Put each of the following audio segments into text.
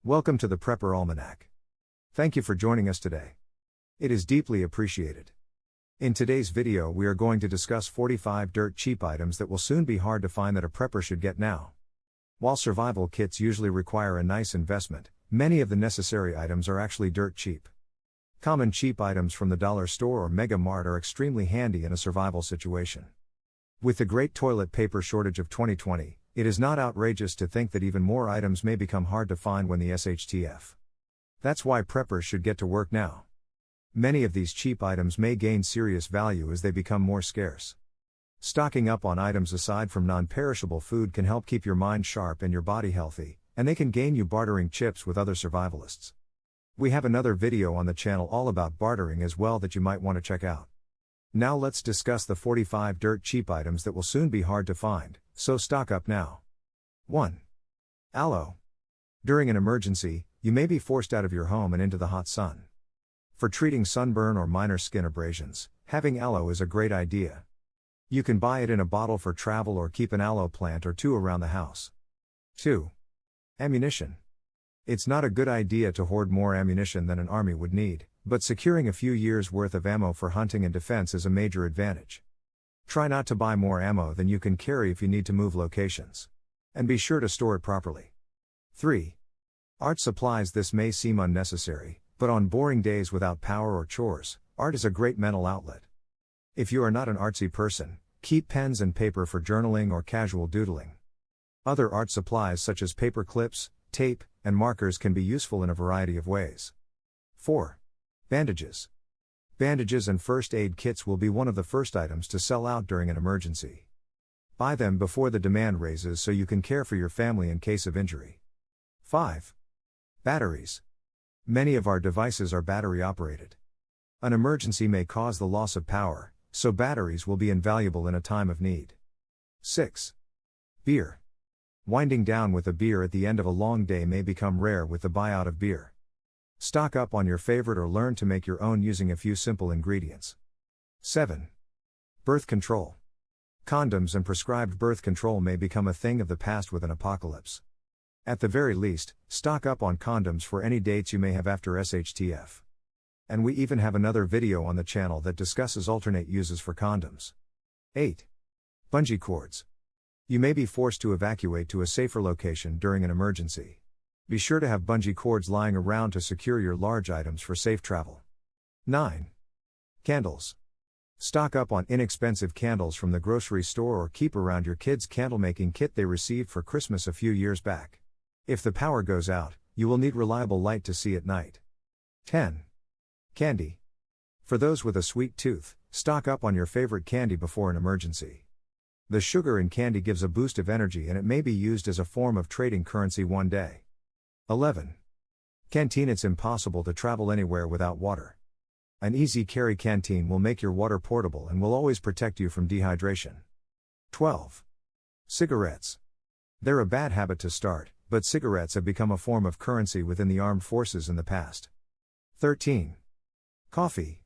Welcome to the Prepper Almanac. Thank you for joining us today. It is deeply appreciated. In today's video, we are going to discuss 45 dirt cheap items that will soon be hard to find that a prepper should get now. While survival kits usually require a nice investment, many of the necessary items are actually dirt cheap. Common cheap items from the dollar store or Mega Mart are extremely handy in a survival situation. With the great toilet paper shortage of 2020, it is not outrageous to think that even more items may become hard to find when the SHTF. That's why preppers should get to work now. Many of these cheap items may gain serious value as they become more scarce. Stocking up on items aside from non-perishable food can help keep your mind sharp and your body healthy, and they can gain you bartering chips with other survivalists. We have another video on the channel all about bartering as well that you might want to check out. Now let's discuss the 45 dirt cheap items that will soon be hard to find, so stock up now. 1. Aloe. During an emergency, you may be forced out of your home and into the hot sun. For treating sunburn or minor skin abrasions, having aloe is a great idea. You can buy it in a bottle for travel or keep an aloe plant or two around the house. 2. Ammunition. It's not a good idea to hoard more ammunition than an army would need, but securing a few years' worth of ammo for hunting and defense is a major advantage. Try not to buy more ammo than you can carry if you need to move locations. And be sure to store it properly. 3. Art supplies. This may seem unnecessary, but on boring days without power or chores, art is a great mental outlet. If you are not an artsy person, keep pens and paper for journaling or casual doodling. Other art supplies such as paper clips, tape, and markers can be useful in a variety of ways. 4. Bandages. Bandages and first aid kits will be one of the first items to sell out during an emergency. Buy them before the demand raises so you can care for your family in case of injury. 5. Batteries. Many of our devices are battery operated. An emergency may cause the loss of power, so batteries will be invaluable in a time of need. 6. Beer. Winding down with a beer at the end of a long day may become rare with the buyout of beer. Stock up on your favorite or learn to make your own using a few simple ingredients. 7. Birth control. Condoms and prescribed birth control may become a thing of the past with an apocalypse. At the very least, stock up on condoms for any dates you may have after SHTF. And we even have another video on the channel that discusses alternate uses for condoms. 8. Bungee cords. You may be forced to evacuate to a safer location during an emergency. Be sure to have bungee cords lying around to secure your large items for safe travel. 9. Candles. Stock up on inexpensive candles from the grocery store or keep around your kids' candle-making kit they received for Christmas a few years back. If the power goes out, you will need reliable light to see at night. 10. Candy. For those with a sweet tooth, stock up on your favorite candy before an emergency. The sugar in candy gives a boost of energy and it may be used as a form of trading currency one day. 11. Canteen. It's impossible to travel anywhere without water. An easy carry canteen will make your water portable and will always protect you from dehydration. 12. Cigarettes. They're a bad habit to start, but cigarettes have become a form of currency within the armed forces in the past. 13. Coffee.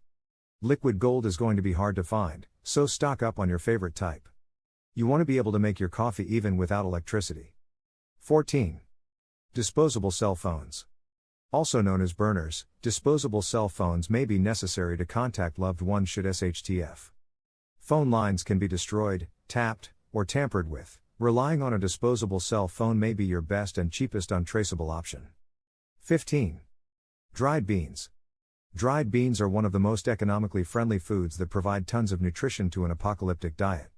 Liquid gold is going to be hard to find, so stock up on your favorite type. You want to be able to make your coffee even without electricity. 14. Disposable cell phones. Also known as burners, disposable cell phones may be necessary to contact loved ones should SHTF. Phone lines can be destroyed, tapped, or tampered with. Relying on a disposable cell phone may be your best and cheapest untraceable option. 15. Dried beans. Dried beans are one of the most economically friendly foods that provide tons of nutrition to an apocalyptic diet.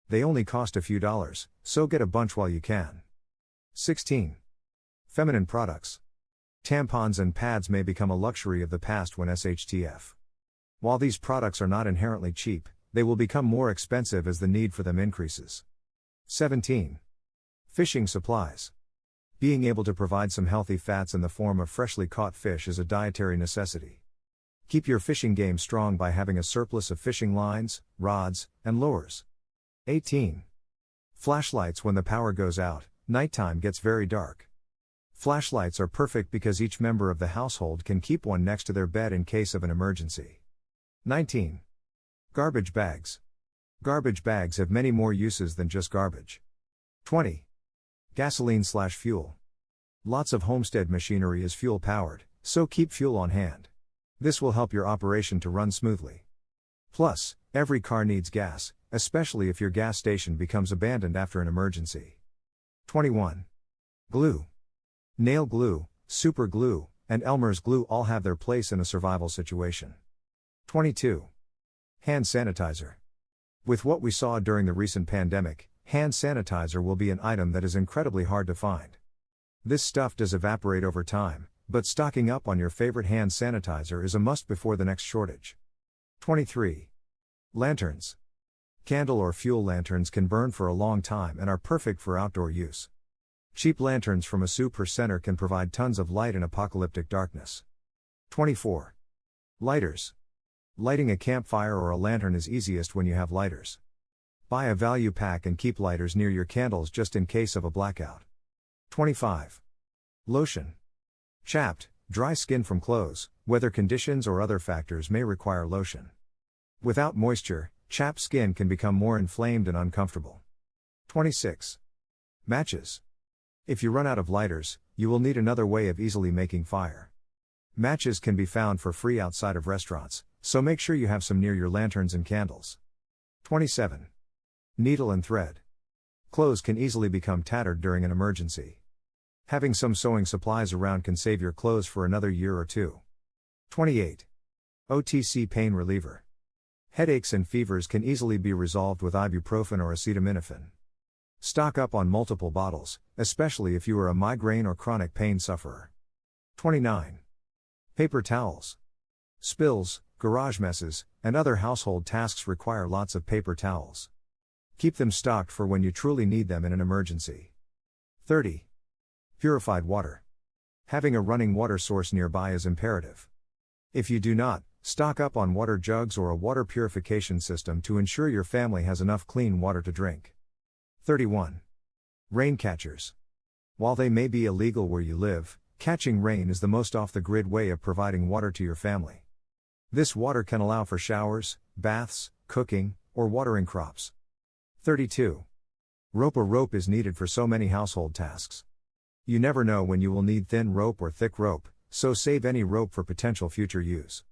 They only cost a few dollars, so get a bunch while you can. 16. Feminine products. Tampons and pads may become a luxury of the past when SHTF. While these products are not inherently cheap, they will become more expensive as the need for them increases. 17. Fishing supplies. Being able to provide some healthy fats in the form of freshly caught fish is a dietary necessity. Keep your fishing game strong by having a surplus of fishing lines, rods, and lures. 18. Flashlights. When the power goes out, nighttime gets very dark. Flashlights are perfect because each member of the household can keep one next to their bed in case of an emergency. 19. Garbage bags. Garbage bags have many more uses than just garbage. 20. Gasoline/fuel. Lots of homestead machinery is fuel powered, so keep fuel on hand. This will help your operation to run smoothly. Plus, every car needs gas, especially if your gas station becomes abandoned after an emergency. 21. Glue. Nail glue, super glue, and Elmer's glue all have their place in a survival situation. 22. Hand sanitizer. With what we saw during the recent pandemic, hand sanitizer will be an item that is incredibly hard to find. This stuff does evaporate over time, but stocking up on your favorite hand sanitizer is a must before the next shortage. 23. Lanterns. Candle or fuel lanterns can burn for a long time and are perfect for outdoor use. Cheap lanterns from a super center can provide tons of light in apocalyptic darkness. 24. Lighters. Lighting a campfire or a lantern is easiest when you have lighters. Buy a value pack and keep lighters near your candles just in case of a blackout. 25. Lotion. Chapped, dry skin from clothes, weather conditions or other factors may require lotion. Without moisture, chapped skin can become more inflamed and uncomfortable. 26. Matches. If you run out of lighters, you will need another way of easily making fire. Matches can be found for free outside of restaurants, so make sure you have some near your lanterns and candles. 27. Needle and thread. Clothes can easily become tattered during an emergency. Having some sewing supplies around can save your clothes for another year or two. 28. OTC pain reliever. Headaches and fevers can easily be resolved with ibuprofen or acetaminophen. Stock up on multiple bottles, especially if you are a migraine or chronic pain sufferer. 29. Paper towels. Spills, garage messes, and other household tasks require lots of paper towels. Keep them stocked for when you truly need them in an emergency. 30. Purified water. Having a running water source nearby is imperative. If you do not, stock up on water jugs or a water purification system to ensure your family has enough clean water to drink. 31. Rain catchers. While they may be illegal where you live, catching rain is the most off-the-grid way of providing water to your family. This water can allow for showers, baths, cooking, or watering crops. 32. Rope. A rope is needed for so many household tasks. You never know when you will need thin rope or thick rope, so save any rope for potential future use.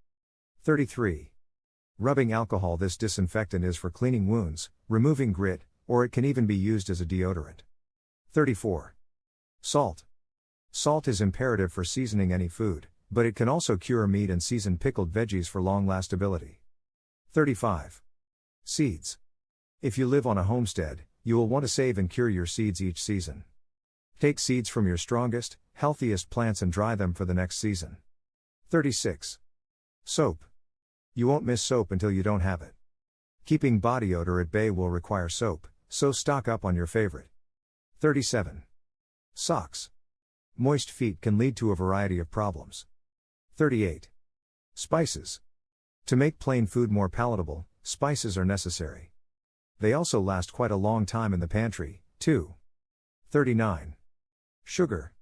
33. Rubbing alcohol. This disinfectant is for cleaning wounds, removing grit, or it can even be used as a deodorant. 34. Salt. Salt is imperative for seasoning any food, but it can also cure meat and season pickled veggies for long lastability. 35. Seeds. If you live on a homestead, you will want to save and cure your seeds each season. Take seeds from your strongest, healthiest plants and dry them for the next season. 36. Soap. You won't miss soap until you don't have it. Keeping body odor at bay will require soap, so stock up on your favorite. 37. Socks. Moist feet can lead to a variety of problems. 38. Spices. To make plain food more palatable, spices are necessary. They also last quite a long time in the pantry, too. 39. Sugar.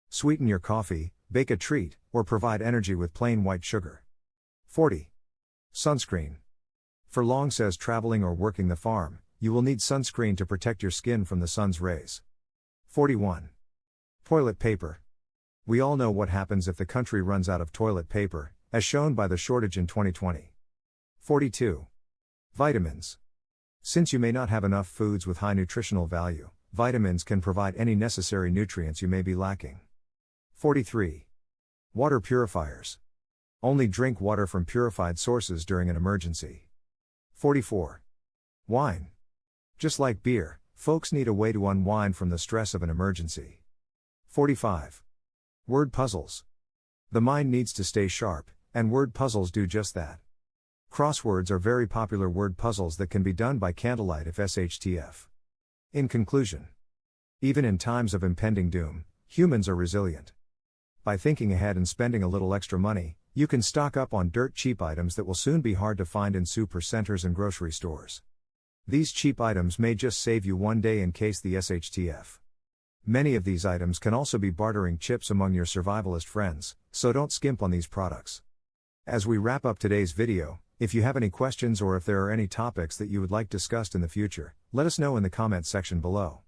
Sweeten your coffee, bake a treat, or provide energy with plain white sugar. 40. Sunscreen. For long says traveling or working the farm, you will need sunscreen to protect your skin from the sun's rays. 41. Toilet paper. We all know what happens if the country runs out of toilet paper, as shown by the shortage in 2020. 42. Vitamins. Since you may not have enough foods with high nutritional value, vitamins can provide any necessary nutrients you may be lacking. 43. Water purifiers. Only drink water from purified sources during an emergency. 44. Wine. Just like beer, folks need a way to unwind from the stress of an emergency. 45. Word puzzles. The mind needs to stay sharp, and word puzzles do just that. Crosswords are very popular word puzzles that can be done by candlelight if SHTF. In conclusion, even in times of impending doom, humans are resilient. By thinking ahead and spending a little extra money, you can stock up on dirt cheap items that will soon be hard to find in super centers and grocery stores. These cheap items may just save you one day in case the SHTF. Many of these items can also be bartering chips among your survivalist friends, so don't skimp on these products. As we wrap up today's video, if you have any questions or if there are any topics that you would like discussed in the future, let us know in the comment section below.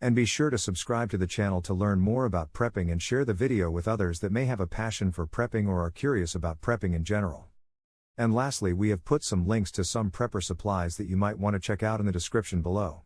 And be sure to subscribe to the channel to learn more about prepping and share the video with others that may have a passion for prepping or are curious about prepping in general. And lastly, we have put some links to some prepper supplies that you might want to check out in the description below.